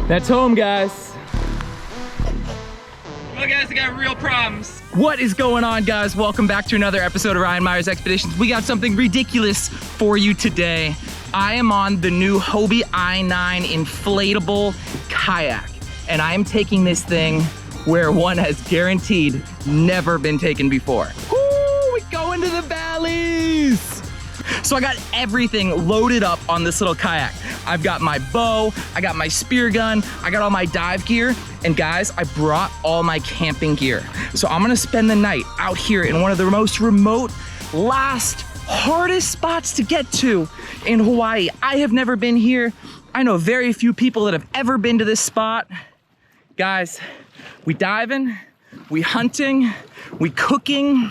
That's home, guys. Well, guys, I got real problems. What is going on, guys? Welcome back to another episode of Ryan Meyer's Expeditions. We got something ridiculous for you today. I am on the new Hobie i9 inflatable kayak, and I am taking this thing where one has guaranteed never been taken before. Woo, we go into the valleys. So I got everything loaded up on this little kayak. I've got my bow, I got my spear gun, I got all my dive gear, and guys, I brought all my camping gear. So I'm gonna spend the night out here in one of the most remote, hardest spots to get to in Hawaii. I have never been here. I know very few people that have ever been to this spot. Guys, we diving, we hunting, we cooking,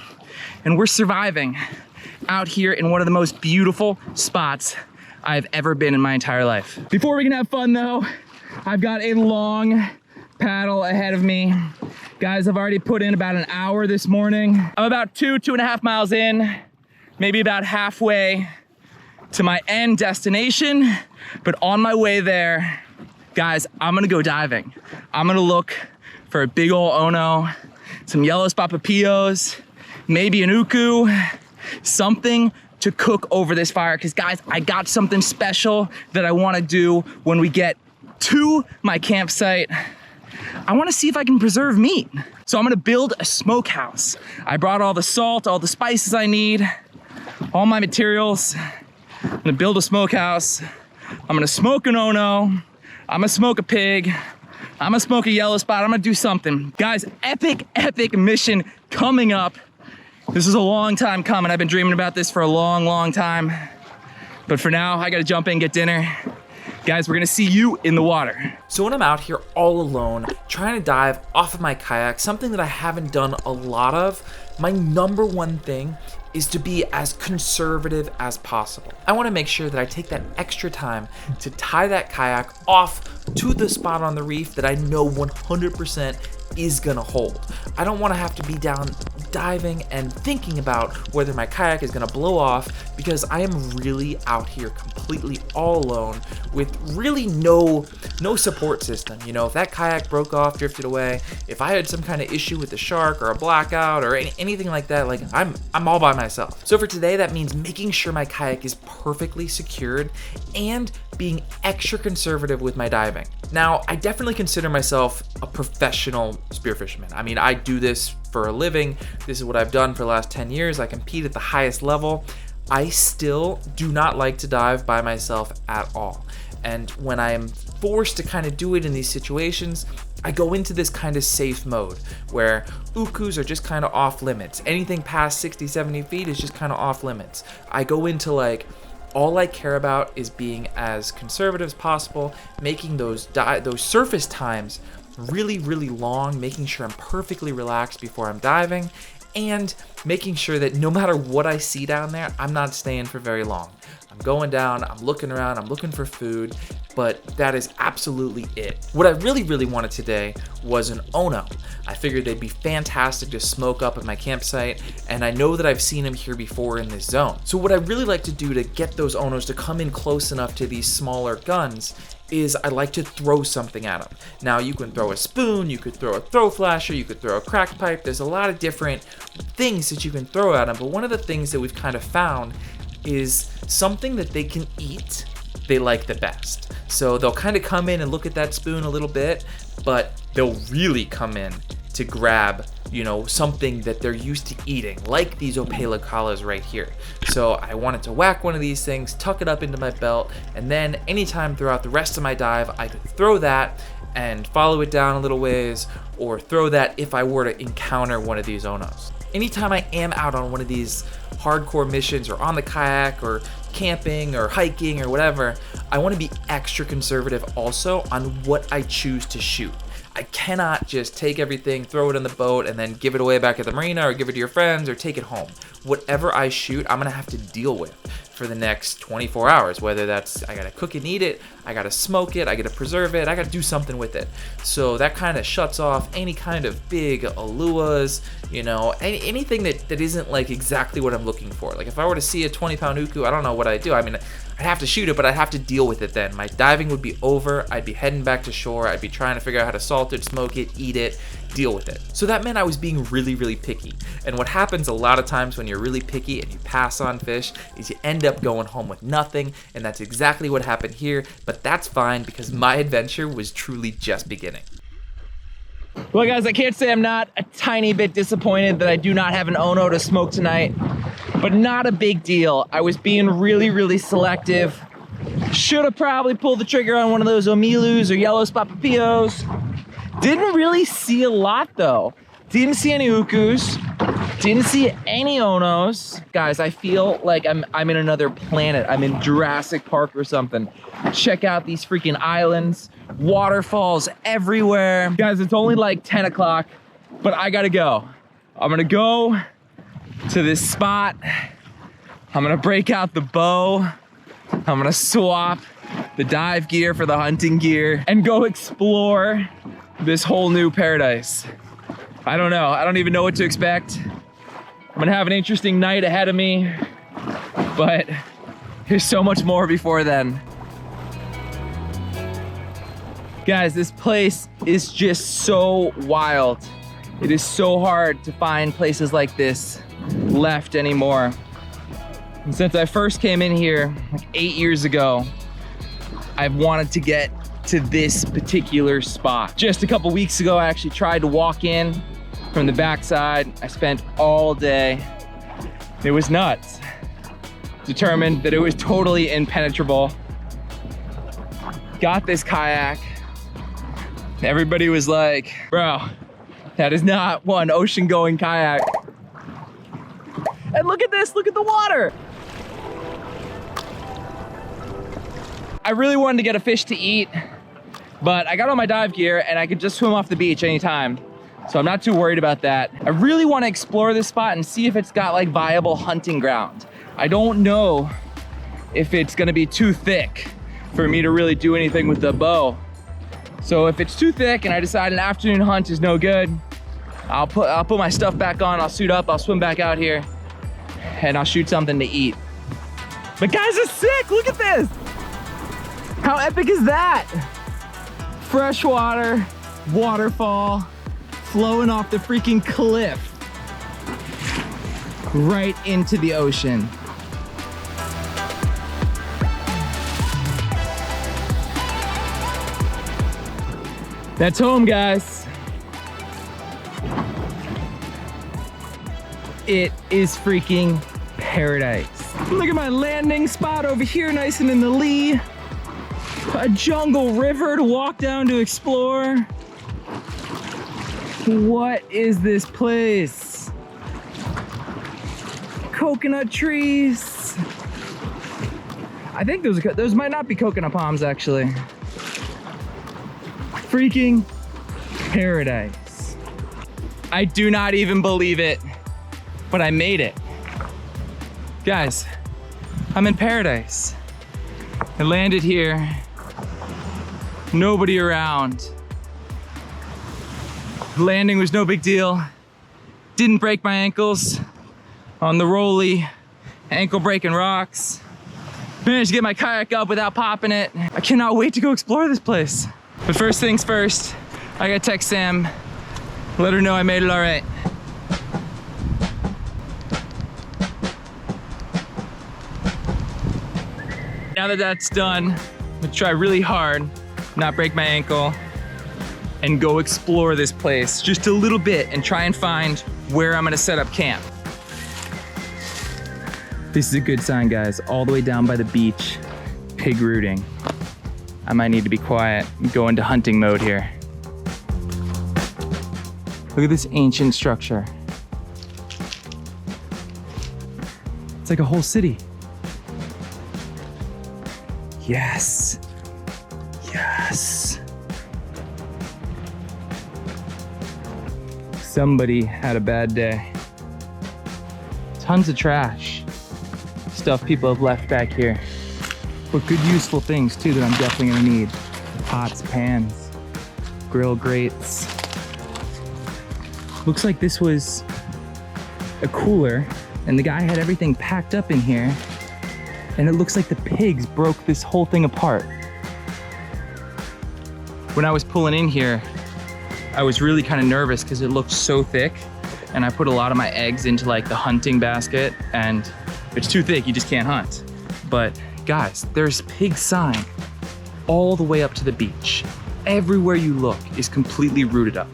and we're surviving out here in one of the most beautiful spots I've ever been in my entire life. Before we can have fun though, I've got a long paddle ahead of me. Guys, I've already put in about an hour this morning. I'm about 2.5 miles in, maybe about halfway to my end destination, but on my way there, guys, I'm gonna go diving. I'm gonna look for a big ol' Ono, some yellow spot papillos, maybe an uku, something to cook over this fire, because guys, I got something special that I want to do when we get to my campsite. I want to see if I can preserve meat. So I'm going to build a smokehouse. I brought all the salt, all the spices I need, all my materials. I'm going to build a smokehouse. I'm going to smoke an Ono. I'm going to smoke a pig. I'm going to smoke a yellow spot. I'm going to do something. Guys, epic mission coming up. This is a long time coming. I've been dreaming about this for a long time. But for now, I gotta jump in, get dinner. Guys, we're gonna see you in the water. So when I'm out here all alone, trying to dive off of my kayak, something that I haven't done a lot of, my number one thing is to be as conservative as possible. I wanna make sure that I take that extra time to tie that kayak off to the spot on the reef that I know 100% is gonna hold. I don't wanna have to be down diving and thinking about whether my kayak is gonna blow off, because I am really out here completely all alone with really no support system. You know, if that kayak broke off, drifted away, if I had some kind of issue with the shark or a blackout or anything like that, like I'm all by myself. So for today, that means making sure my kayak is perfectly secured and being extra conservative with my diving. Now, I definitely consider myself a professional spearfisherman. I mean, I do this for a living. This is what I've done for the last 10 years. I compete at the highest level. I still do not like to dive by myself at all. And when I am forced to kind of do it in these situations, I go into this kind of safe mode where ukus are just kind of off limits. Anything past 60, 70 feet is just kind of off limits. I go into like, all I care about is being as conservative as possible, making those surface times really long, making sure I'm perfectly relaxed before I'm diving, and making sure that no matter what I see down there, I'm not staying for very long. I'm going down, I'm looking around, I'm looking for food, but that is absolutely it. What I really wanted today was an Ono. I figured they'd be fantastic to smoke up at my campsite, and I know that I've seen them here before in this zone. So what I really like to do to get those Onos to come in close enough to these smaller guns is I like to throw something at them. Now you can throw a spoon, you could throw a throw flasher, you could throw a crack pipe. There's a lot of different things that you can throw at them, but one of the things that we've kind of found is something that they can eat, they like the best. So they'll kind of come in and look at that spoon a little bit, but they'll really come in to grab, you know, something that they're used to eating, like these opalacalas right here. So I wanted to whack one of these things, tuck it up into my belt, and then anytime throughout the rest of my dive, I could throw that and follow it down a little ways, or throw that if I were to encounter one of these Onos. Anytime I am out on one of these hardcore missions or on the kayak or camping or hiking or whatever, I want to be extra conservative also on what I choose to shoot. I cannot just take everything, throw it in the boat, and then give it away back at the marina or give it to your friends or take it home. Whatever I shoot, I'm gonna have to deal with for the next 24 hours, whether that's I gotta cook and eat it, I gotta smoke it, I gotta preserve it, I gotta do something with it. So that kind of shuts off any kind of big aluas, you know, anything that isn't like exactly what I'm looking for. Like if I were to see a 20-pound uku, I don't know what I'd do. I mean, I'd have to shoot it, but I'd have to deal with it then. My diving would be over, I'd be heading back to shore, I'd be trying to figure out how to salt it, smoke it, eat it, deal with it. So that meant I was being really, really picky. And what happens a lot of times when you're really picky and you pass on fish is you end up going home with nothing, and that's exactly what happened here, but that's fine because my adventure was truly just beginning. Well guys, I can't say I'm not a tiny bit disappointed that I do not have an Ono to smoke tonight, but not a big deal. I was being really, really selective. Should have probably pulled the trigger on one of those Omilus or yellow spot papillos. Didn't really see a lot though. Didn't see any ukus. Didn't see any Onos. Guys, I feel like I'm in another planet. I'm in Jurassic Park or something. Check out these freaking islands. Waterfalls everywhere. Guys, it's only like 10 o'clock, but I gotta go. I'm gonna go to this spot. I'm gonna break out the bow. I'm gonna swap the dive gear for the hunting gear and go explore this whole new paradise. I don't know. I don't even know what to expect. I'm gonna have an interesting night ahead of me, but there's so much more before then. Guys, this place is just so wild. It is so hard to find places like this left anymore. And since I first came in here like 8 years ago, I've wanted to get to this particular spot. Just a couple weeks ago, I actually tried to walk in from the backside. I spent all day. It was nuts. Determined that it was totally impenetrable. Got this kayak. Everybody was like, bro, that is not one ocean-going kayak. And look at this, look at the water. I really wanted to get a fish to eat, but I got all my dive gear and I could just swim off the beach anytime. So I'm not too worried about that. I really want to explore this spot and see if it's got like viable hunting ground. I don't know if it's gonna be too thick for me to really do anything with the bow. So if it's too thick and I decide an afternoon hunt is no good, I'll put my stuff back on, I'll suit up, I'll swim back out here, and I'll shoot something to eat. But guys, it's sick, look at this! How epic is that? Freshwater, waterfall, flowing off the freaking cliff, right into the ocean. That's home, guys. It is freaking paradise. Look at my landing spot over here, nice and in the lee. A jungle river to walk down to explore. What is this place? Coconut trees. I think those might not be coconut palms actually. Freaking paradise. I do not even believe it, but I made it. Guys, I'm in paradise. I landed here, nobody around. Landing was no big deal. Didn't break my ankles on the rolly, ankle breaking rocks. Managed to get my kayak up without popping it. I cannot wait to go explore this place. But first things first, I gotta text Sam, let her know I made it all right. Now that that's done, I'm gonna try really hard, not break my ankle, and go explore this place just a little bit and try and find where I'm gonna set up camp. This is a good sign, guys. All the way down by the beach, pig rooting. I might need to be quiet and go into hunting mode here. Look at this ancient structure. It's like a whole city. Yes. Yes. Somebody had a bad day. Tons of trash. Stuff people have left back here. But good useful things too that I'm definitely gonna need. Pots, pans, grill grates. Looks like this was a cooler and the guy had everything packed up in here And it looks like the pigs broke this whole thing apart. When I was pulling in here, I was really kind of nervous because it looked so thick, and I put a lot of my eggs into like the hunting basket, and if it's too thick, you just can't hunt. But guys, there's pig sign all the way up to the beach. Everywhere you look is completely rooted up.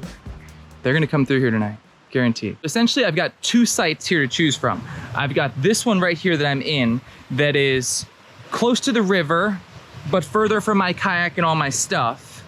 They're gonna come through here tonight, guaranteed. Essentially, I've got two sites here to choose from. I've got this one right here that I'm in that is close to the river, but further from my kayak and all my stuff.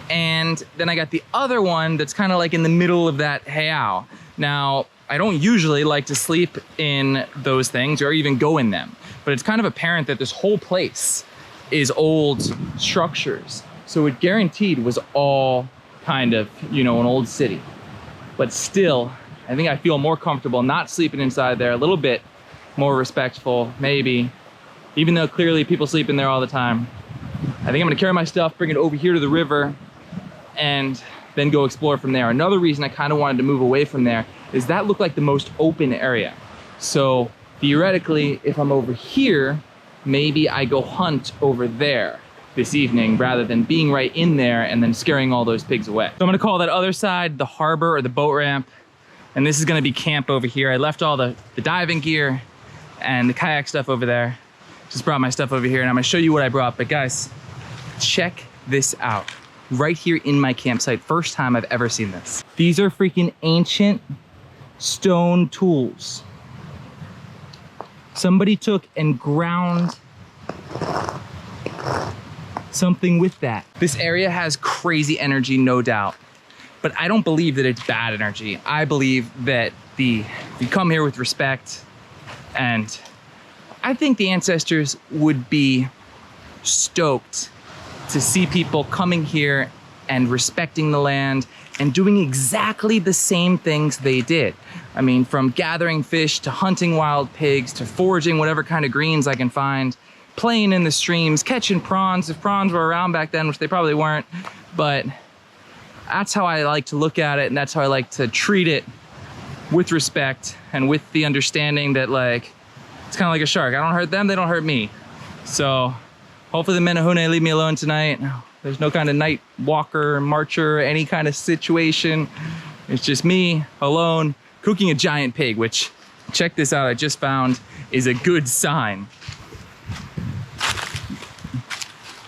And then I got the other one that's kind of like in the middle of that heiau. Now, I don't usually like to sleep in those things or even go in them, but it's kind of apparent that this whole place is old structures. So it guaranteed was all kind of, you know, an old city. But still, I think I feel more comfortable not sleeping inside there, a little bit more respectful, maybe, even though clearly people sleep in there all the time. I think I'm gonna carry my stuff, bring it over here to the river, and then go explore from there. Another reason I kind of wanted to move away from there is that looked like the most open area. So theoretically, if I'm over here, maybe I go hunt over there this evening rather than being right in there and then scaring all those pigs away. So I'm gonna call that other side the harbor or the boat ramp, and this is gonna be camp over here. I left all the diving gear and the kayak stuff over there. Just brought my stuff over here, and I'm gonna show you what I brought. But guys, check this out. Right here in my campsite, first time I've ever seen this. These are freaking ancient stone tools. Somebody took and ground something with that. This area has crazy energy, no doubt, but I don't believe that it's bad energy. I believe that you come here with respect, and I think the ancestors would be stoked to see people coming here and respecting the land and doing exactly the same things they did. I mean, from gathering fish to hunting wild pigs to foraging whatever kind of greens I can find, playing in the streams, catching prawns, if prawns were around back then, which they probably weren't. But that's how I like to look at it, and that's how I like to treat it, with respect and with the understanding that, like, it's kind of like a shark. I don't hurt them, they don't hurt me. So hopefully the Menehune leave me alone tonight. There's no kind of night walker, marcher, any kind of situation. It's just me alone cooking a giant pig, which, check this out, I just found is a good sign.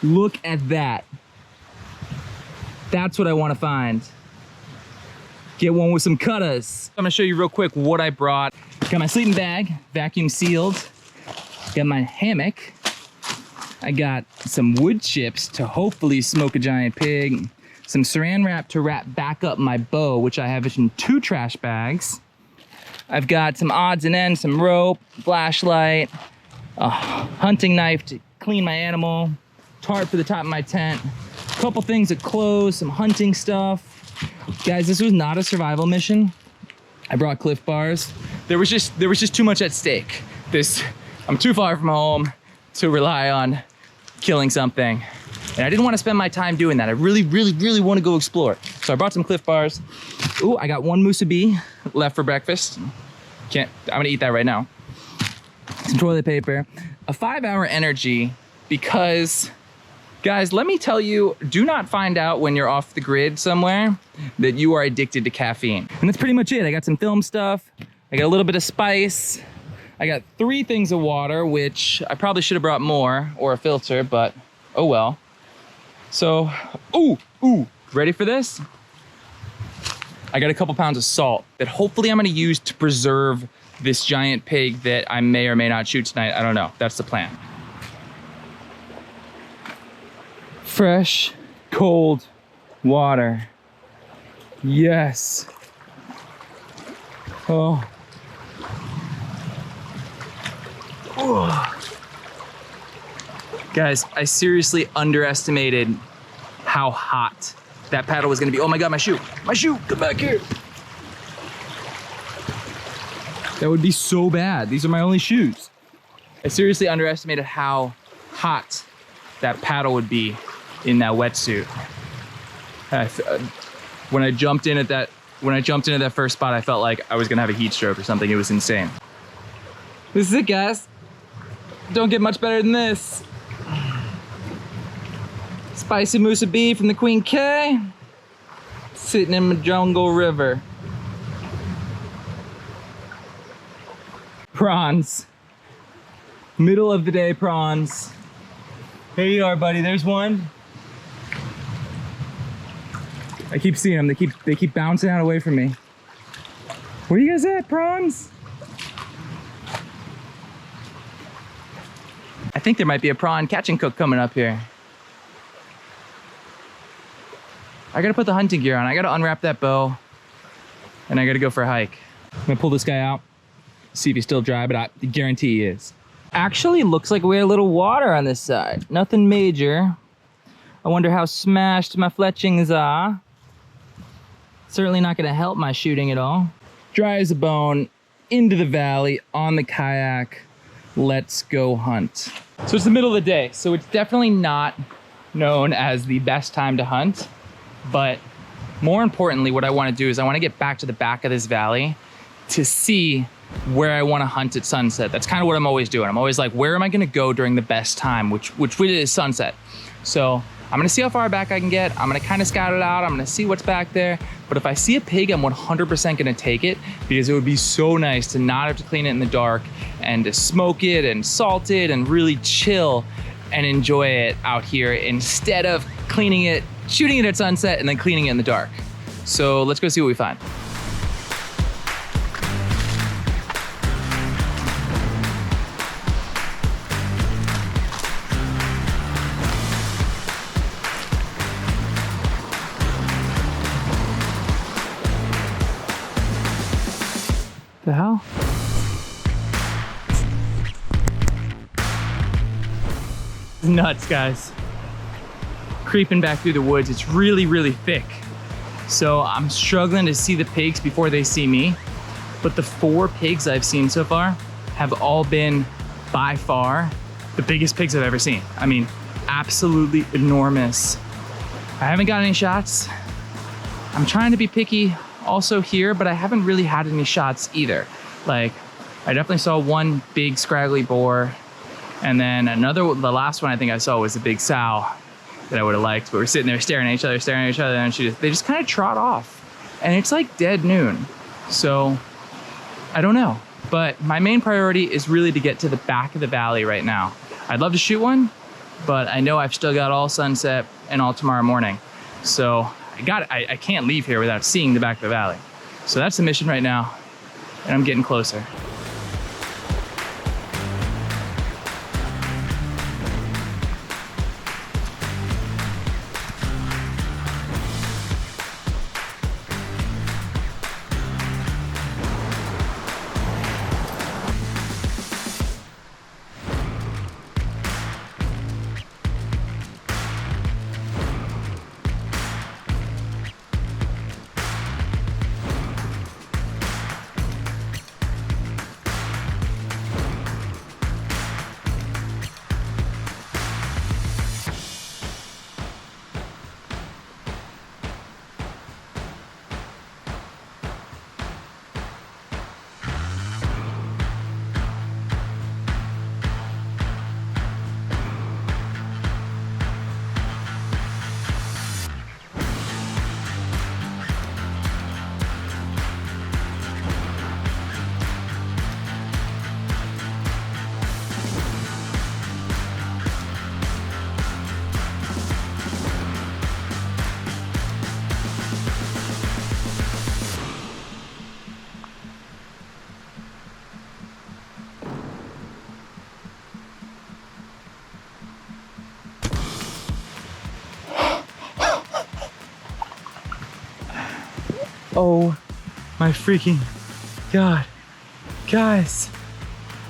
Look at that. That's what I want to find. Get one with some cutters. I'm gonna show you real quick what I brought. Got my sleeping bag, vacuum sealed. Got my hammock. I got some wood chips to hopefully smoke a giant pig. Some saran wrap to wrap back up my bow, which I have in 2 trash bags. I've got some odds and ends, some rope, flashlight, a hunting knife to clean my animal, tarp for the top of my tent, a couple things of clothes, some hunting stuff. Guys, this was not a survival mission. I brought Cliff Bars. There was just too much at stake. I'm too far from home to rely on killing something. And I didn't want to spend my time doing that. I really, really, really want to go explore. So I brought some Cliff Bars. Ooh, I got 1 musubi left for breakfast. I'm gonna eat that right now. Some toilet paper, a 5-hour energy, because guys, let me tell you, do not find out when you're off the grid somewhere that you are addicted to caffeine. And that's pretty much it. I got some film stuff. I got a little bit of spice. I got 3 things of water, which I probably should have brought more, or a filter, but oh well. So, ooh, ready for this? I got a couple pounds of salt that hopefully I'm gonna use to preserve this giant pig that I may or may not shoot tonight. I don't know, that's the plan. Fresh, cold water. Yes. Oh. Guys, I seriously underestimated how hot that paddle was gonna be. Oh my God, my shoe, come back here. That would be so bad. These are my only shoes. I seriously underestimated how hot that paddle would be in that wetsuit. When I jumped into that first spot, I felt like I was gonna have a heat stroke or something. It was insane. This is it, guys. Don't get much better than this. Spicy Musa beef from the Queen K. Sitting in the jungle river. Prawns. Middle of the day prawns. Here you are, buddy. There's one. I keep seeing them. They keep bouncing out away from me. Where you guys at, prawns? I think there might be a prawn catch and cook coming up here. I gotta put the hunting gear on. I gotta unwrap that bow, and I gotta go for a hike. I'm gonna pull this guy out, see if he's still dry, but I guarantee he is. Actually, looks like we had a little water on this side. Nothing major. I wonder how smashed my fletchings are. Certainly not gonna help my shooting at all. Dry as a bone, into the valley, on the kayak. Let's go hunt. So it's the middle of the day, so it's definitely not known as the best time to hunt. But more importantly, what I want to do is I want to get back to the back of this valley to see where I want to hunt at sunset. That's kind of what I'm always doing. I'm always like, where am I going to go during the best time, which is sunset. So I'm going to see how far back I can get. I'm going to kind of scout it out. I'm going to see what's back there. But if I see a pig, I'm 100% going to take it, because it would be so nice to not have to clean it in the dark and to smoke it and salt it and really chill and enjoy it out here instead of cleaning it, shooting it at sunset and then cleaning it in the dark. So let's go see what we find. The hell? It's nuts, guys. Creeping back through the woods. It's really, really thick. So I'm struggling to see the pigs before they see me. But the 4 pigs I've seen so far have all been, by far, the biggest pigs I've ever seen. I mean, absolutely enormous. I haven't got any shots. I'm trying to be picky also here, but I haven't really had any shots either. Like, I definitely saw one big scraggly boar, and then the last one I think I saw was a big sow that I would have liked, but we're sitting there staring at each other, and they just kind of trot off. And it's like dead noon. So I don't know, but my main priority is really to get to the back of the valley right now. I'd love to shoot one, but I know I've still got all sunset and all tomorrow morning. So I can't leave here without seeing the back of the valley. So that's the mission right now, and I'm getting closer. Oh my freaking God. Guys.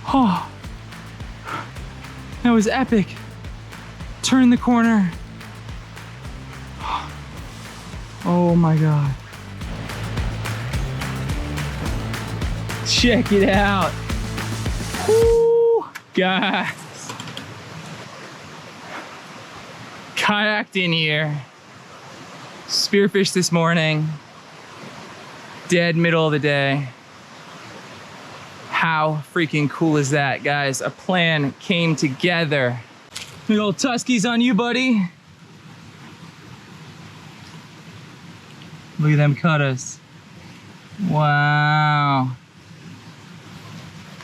Oh, that was epic. Turn the corner. Oh my God. Check it out. Woo, guys. Kayaked in here. Spearfished this morning. Dead middle of the day. How freaking cool is that, guys? A plan came together. Big old Tuskies on you, buddy. Look at them cutters. Wow.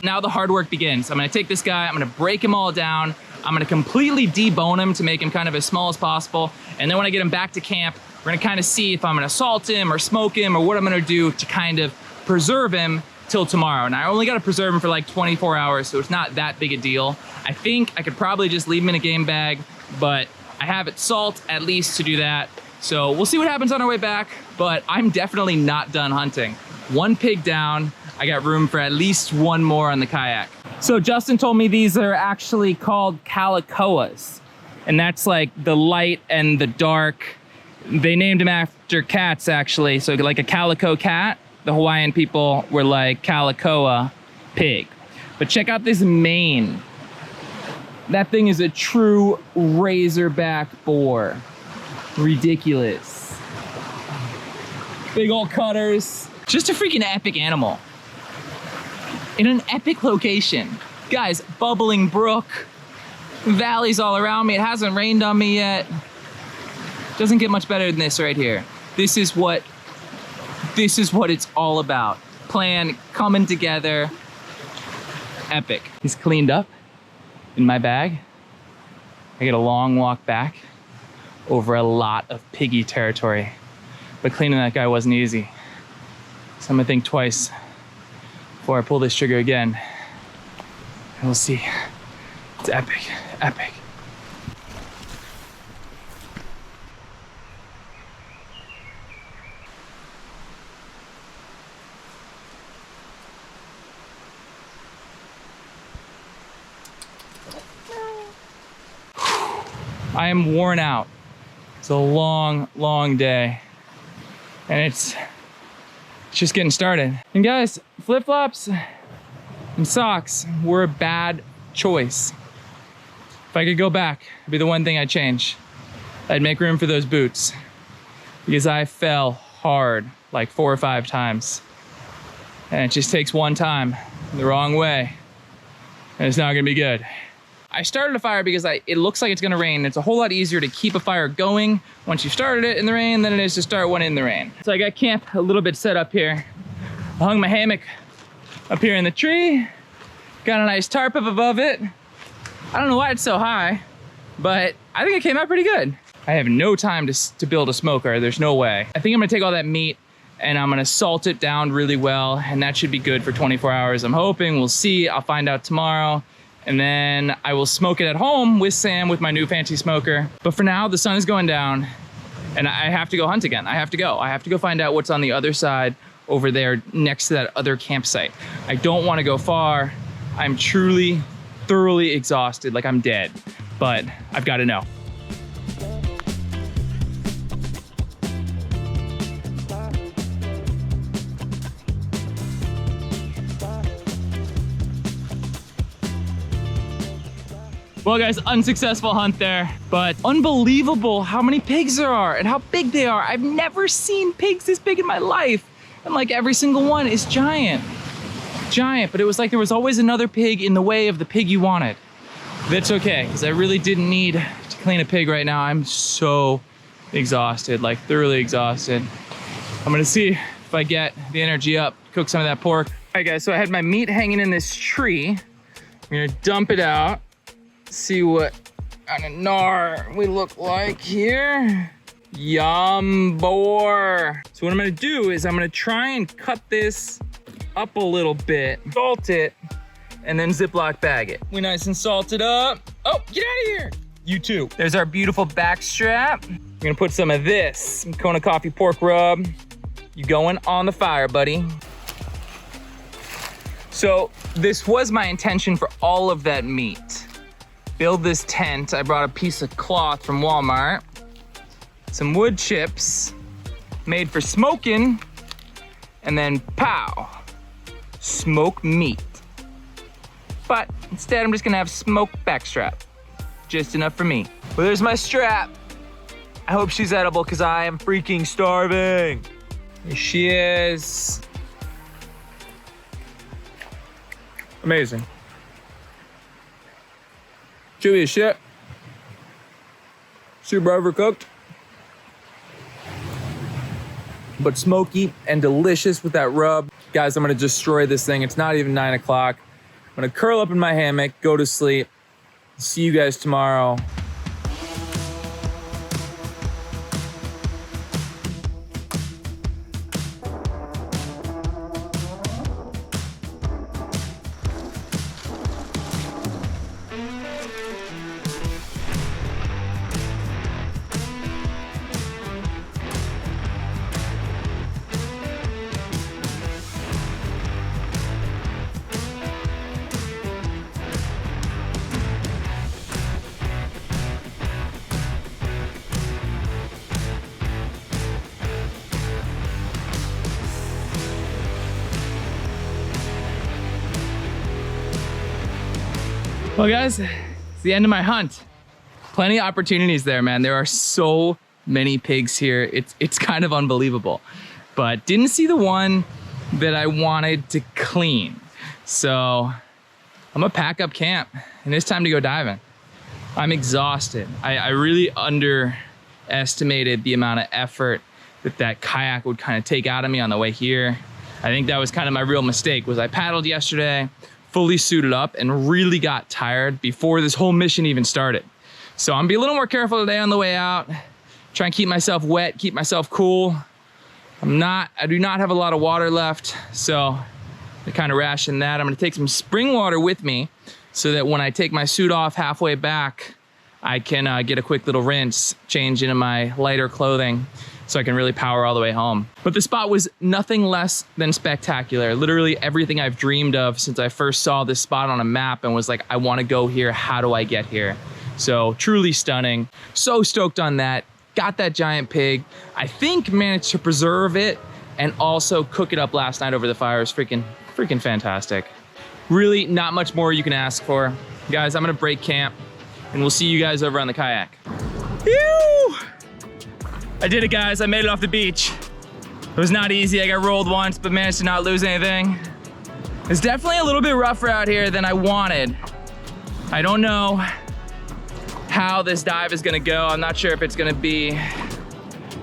Now the hard work begins. I'm gonna take this guy, I'm gonna break him all down, I'm gonna completely debone him to make him kind of as small as possible, and then when I get him back to camp, we're gonna kind of see if I'm gonna salt him or smoke him or what I'm gonna do to kind of preserve him till tomorrow. And I only gotta preserve him for like 24 hours, so it's not that big a deal. I think I could probably just leave him in a game bag, but I have it salt at least to do that. So we'll see what happens on our way back, but I'm definitely not done hunting. One pig down, I got room for at least one more on the kayak. So Justin told me these are actually called calicoas, and that's like the light and the dark. They named them after cats, actually. So like a calico cat, the Hawaiian people were like calicoa pig. But check out this mane. That thing is a true razorback boar. Ridiculous. Big old cutters. Just a freaking epic animal. In an epic location. Guys, bubbling brook. Valleys all around me. It hasn't rained on me yet. Doesn't get much better than this right here. This is what it's all about. Plan coming together. Epic. He's cleaned up in my bag. I get a long walk back over a lot of piggy territory. But cleaning that guy wasn't easy. So I'm gonna think twice before I pull this trigger again. And we'll see. It's epic, epic. I am worn out. It's a long, long day. And it's just getting started. And guys, flip-flops and socks were a bad choice. If I could go back, it'd be the one thing I'd change. I'd make room for those boots because I fell hard like 4 or 5 times. And it just takes one time the wrong way and it's not gonna be good. I started a fire because it looks like it's gonna rain. It's a whole lot easier to keep a fire going once you started it in the rain than it is to start one in the rain. So I got camp a little bit set up here. I hung my hammock up here in the tree. Got a nice tarp up above it. I don't know why it's so high, but I think it came out pretty good. I have no time to build a smoker. There's no way. I think I'm gonna take all that meat and I'm gonna salt it down really well, and that should be good for 24 hours. I'm hoping, we'll see. I'll find out tomorrow. And then I will smoke it at home with Sam with my new fancy smoker. But for now, the sun is going down and I have to go hunt again. I have to go find out what's on the other side over there next to that other campsite. I don't want to go far. I'm truly, thoroughly exhausted, like I'm dead, but I've got to know. Well guys, unsuccessful hunt there, but unbelievable how many pigs there are and how big they are. I've never seen pigs this big in my life. And like every single one is giant. Giant, but it was like there was always another pig in the way of the pig you wanted. That's okay, because I really didn't need to clean a pig right now. I'm so exhausted, like thoroughly exhausted. I'm gonna see if I get the energy up, cook some of that pork. All right guys, so I had my meat hanging in this tree. I'm gonna dump it out. See what kind of gnar we look like here. Yum boar. So what I'm gonna do is I'm gonna try and cut this up a little bit, salt it, and then Ziploc bag it. We nice and salted up. Oh, get out of here. You too. There's our beautiful back strap. I'm gonna put some of this, some Kona coffee pork rub. You going on the fire, buddy. So this was my intention for all of that meat. Build this tent. I brought a piece of cloth from Walmart, some wood chips made for smoking, and then pow, smoke meat. But instead I'm just gonna have smoked backstrap, just enough for me. Well, there's my strap. I hope she's edible because I am freaking starving. Here she is. Amazing. Chewy as shit. Super overcooked. But smoky and delicious with that rub. Guys, I'm gonna destroy this thing. It's not even 9 o'clock. I'm gonna curl up in my hammock, go to sleep. See you guys tomorrow. Well guys, it's the end of my hunt. Plenty of opportunities there, man. There are so many pigs here. It's kind of unbelievable. But didn't see the one that I wanted to clean. So I'm gonna pack up camp and it's time to go diving. I'm exhausted. I really underestimated the amount of effort that kayak would kind of take out of me on the way here. I think that was kind of my real mistake, was I paddled yesterday, fully suited up, and really got tired before this whole mission even started. So I'm gonna be a little more careful today on the way out. Try and keep myself wet, keep myself cool. I do not have a lot of water left, so I kind of ration that. I'm gonna take some spring water with me so that when I take my suit off halfway back, I can get a quick little rinse, change into my lighter clothing, so I can really power all the way home. But the spot was nothing less than spectacular. Literally everything I've dreamed of since I first saw this spot on a map and was like, I wanna go here, how do I get here? So truly stunning. So stoked on that. Got that giant pig. I think managed to preserve it and also cook it up last night over the fire. It was freaking fantastic. Really not much more you can ask for. Guys, I'm gonna break camp and we'll see you guys over on the kayak. Phew! I did it, guys. I made it off the beach. It was not easy. I got rolled once, but managed to not lose anything. It's definitely a little bit rougher out here than I wanted. I don't know how this dive is gonna go. I'm not sure if it's gonna be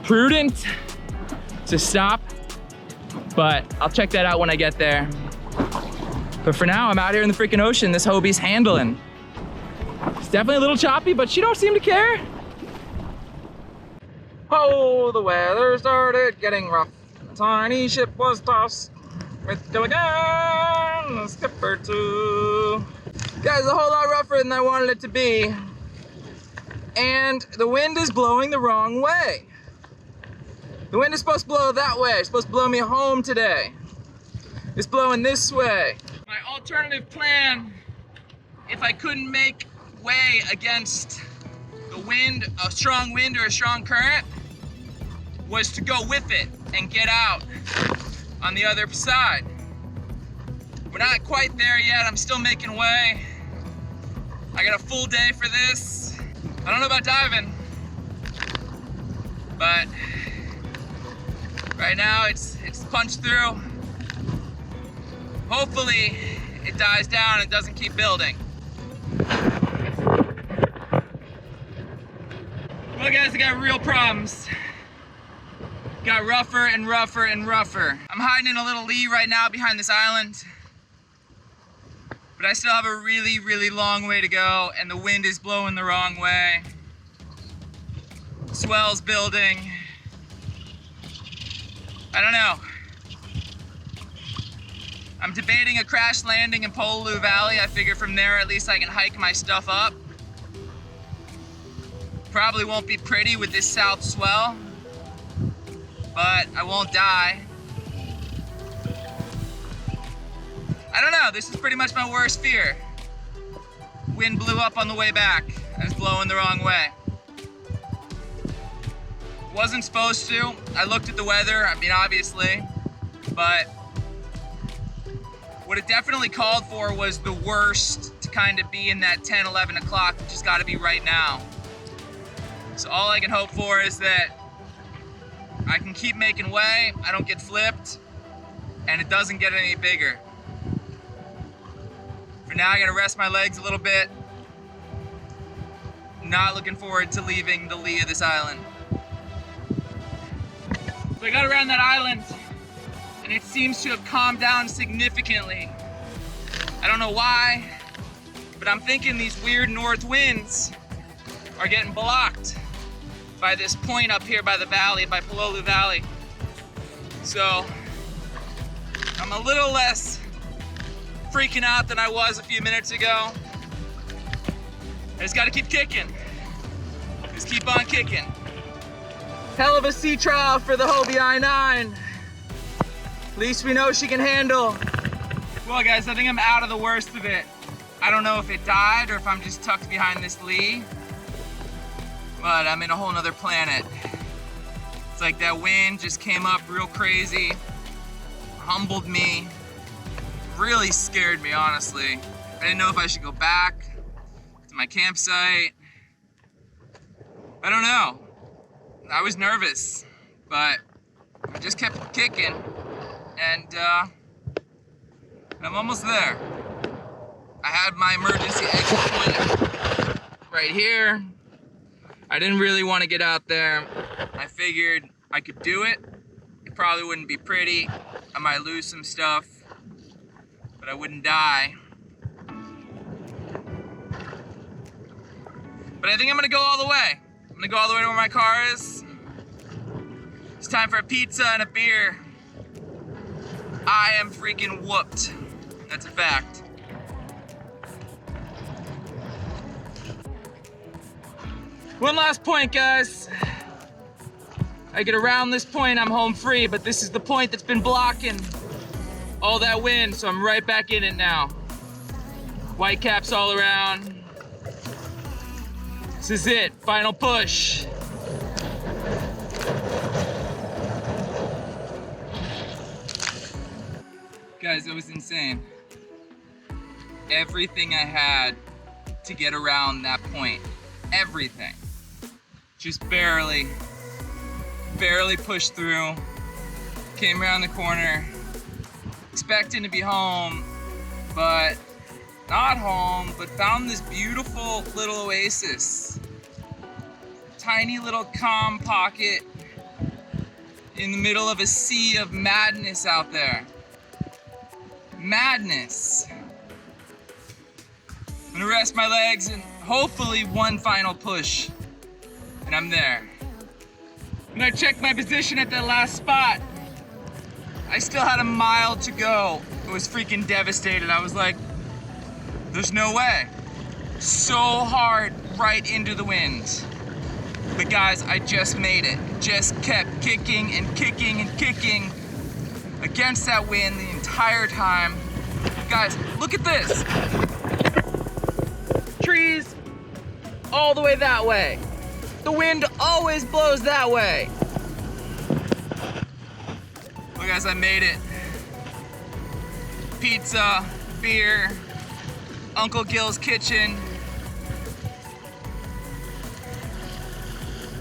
prudent to stop, but I'll check that out when I get there. But for now, I'm out here in the freaking ocean. This Hobie's handling. It's definitely a little choppy, but she don't seem to care. Oh, the weather started getting rough. The tiny ship was tossed with Kayak, the skipper too. Guys, a whole lot rougher than I wanted it to be. And the wind is blowing the wrong way. The wind is supposed to blow that way. It's supposed to blow me home today. It's blowing this way. My alternative plan, if I couldn't make way against the wind, a strong wind or a strong current, was to go with it and get out on the other side. We're not quite there yet. I'm still making way. I got a full day for this. I don't know about diving, but right now it's punched through. Hopefully it dies down and doesn't keep building. Well guys, I got real problems. Got rougher and rougher and rougher. I'm hiding in a little lee right now behind this island, but I still have a really, really long way to go and the wind is blowing the wrong way. Swell's building. I don't know. I'm debating a crash landing in Pololu Valley. I figure from there at least I can hike my stuff up. Probably won't be pretty with this south swell, but I won't die. I don't know, this is pretty much my worst fear. Wind blew up on the way back and it's blowing the wrong way. Wasn't supposed to. I looked at the weather, I mean obviously, but what it definitely called for was the worst to kind of be in that 10, 11 o'clock, which has got to be right now. So all I can hope for is that I can keep making way, I don't get flipped, and it doesn't get any bigger. For now, I gotta rest my legs a little bit. Not looking forward to leaving the lee of this island. So I got around that island, and it seems to have calmed down significantly. I don't know why, but I'm thinking these weird north winds are getting blocked by this point up here by the valley, by Pololu Valley. So I'm a little less freaking out than I was a few minutes ago. I just gotta keep kicking. Just keep on kicking. Hell of a sea trial for the Hobie I9. At least we know she can handle. Well guys, I think I'm out of the worst of it. I don't know if it died or if I'm just tucked behind this lee, but I'm in a whole nother planet. It's like that wind just came up real crazy, humbled me, really scared me, honestly. I didn't know if I should go back to my campsite. I don't know. I was nervous, but I just kept kicking, and I'm almost there. I had my emergency exit point right here. I didn't really want to get out there. I figured I could do it. It probably wouldn't be pretty. I might lose some stuff, but I wouldn't die. But I think I'm gonna go all the way. I'm gonna go all the way to where my car is. It's time for a pizza and a beer. I am freaking whooped. That's a fact. One last point, guys. I get around this point, I'm home free, but this is the point that's been blocking all that wind, so I'm right back in it now. White caps all around. This is it, final push. Guys, that was insane. Everything I had to get around that point, everything. Just barely pushed through, came around the corner, expecting to be home, but not home, but found this beautiful little oasis. Tiny little calm pocket in the middle of a sea of madness out there. Madness. I'm gonna rest my legs and hopefully one final push, and I'm there. When I checked my position at that last spot, I still had a mile to go. I was freaking devastated. I was like, there's no way. So hard right into the wind. But guys, I just made it. Just kept kicking and kicking and kicking against that wind the entire time. Guys, look at this. Trees all the way that way. The wind always blows that way. Well guys, I made it. Pizza, beer, Uncle Gil's kitchen.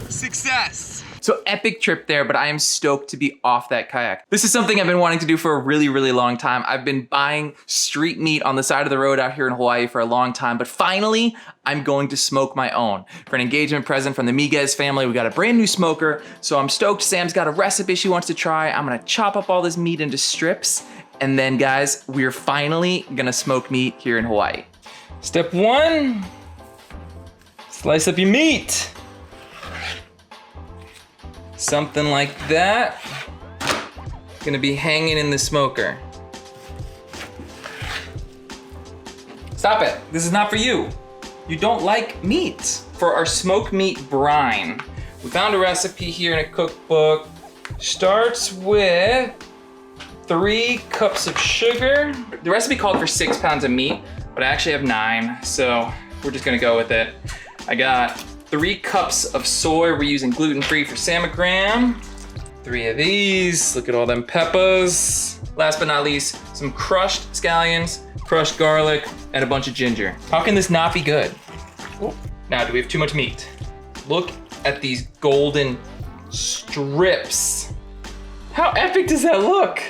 Success. So epic trip there, but I am stoked to be off that kayak. This is something I've been wanting to do for a really, really long time. I've been buying street meat on the side of the road out here in Hawaii for a long time, but finally, I'm going to smoke my own. For an engagement present from the Miguez family, we got a brand new smoker, so I'm stoked. Sam's got a recipe she wants to try. I'm gonna chop up all this meat into strips, and then guys, we're finally gonna smoke meat here in Hawaii. Step one, slice up your meat. Something like that. Gonna be hanging in the smoker. Stop it, this is not for you. You don't like meat. For our smoked meat brine, we found a recipe here in a cookbook. Starts with 3 cups of sugar. The recipe called for 6 pounds of meat, but I actually have 9, so we're just gonna go with it. I got 3 cups of soy. We're using gluten-free for Samagram. 3 of these. Look at all them peppers. Last but not least, some crushed scallions, crushed garlic, and a bunch of ginger. How can this not be good? Oh. Now, do we have too much meat? Look at these golden strips. How epic does that look?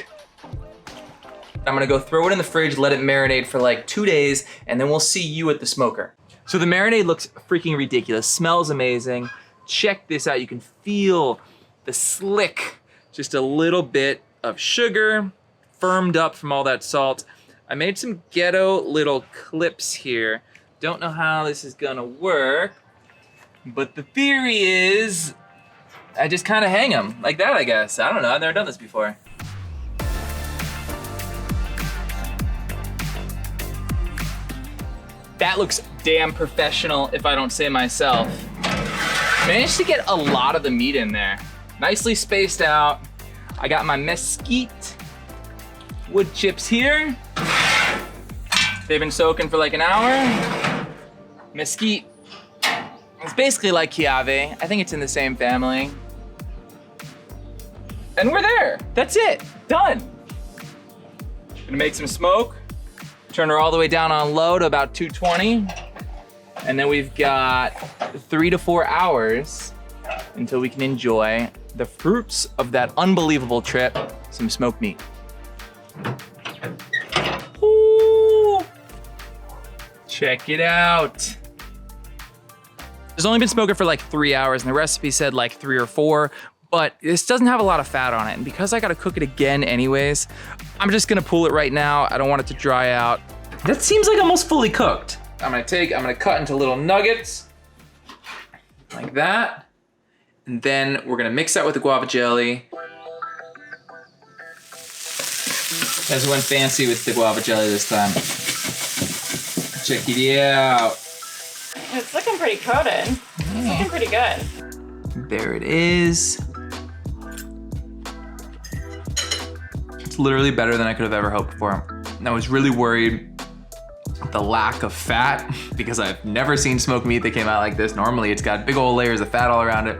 I'm gonna go throw it in the fridge, let it marinate for like 2 days, and then we'll see you at the smoker. So the marinade looks freaking ridiculous, smells amazing. Check this out, you can feel the slick, just a little bit of sugar, firmed up from all that salt. I made some ghetto little clips here. Don't know how this is gonna work, but the theory is I just kind of hang them like that, I guess. I don't know, I've never done this before. That looks damn professional if I don't say myself. Managed to get a lot of the meat in there. Nicely spaced out. I got my mesquite wood chips here. They've been soaking for like an hour. Mesquite, it's basically like Chiave. I think it's in the same family. And we're there, that's it, done. Gonna make some smoke. Turn her all the way down on low to about 220. And then we've got 3 to 4 hours until we can enjoy the fruits of that unbelievable trip, some smoked meat. Ooh. Check it out. There's only been smoking for like 3 hours and the recipe said like 3 or 4, but this doesn't have a lot of fat on it. And because I gotta cook it again anyways, I'm just gonna pull it right now. I don't want it to dry out. That seems like almost fully cooked. I'm gonna cut into little nuggets, like that. And then we're gonna mix that with the guava jelly. Guys went fancy with the guava jelly this time. Check it out. It's looking pretty coated. It's looking pretty good. There it is. It's literally better than I could have ever hoped for. I was really worried the lack of fat because I've never seen smoked meat that came out like this. Normally it's got big old layers of fat all around it,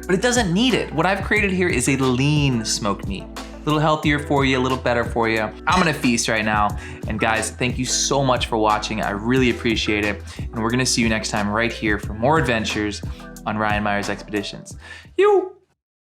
but it doesn't need it. What I've created here is a lean smoked meat. A little healthier for you, a little better for you. I'm gonna feast right now. And guys, thank you so much for watching. I really appreciate it. And we're gonna see you next time right here for more adventures on Ryan Myers Expeditions. You.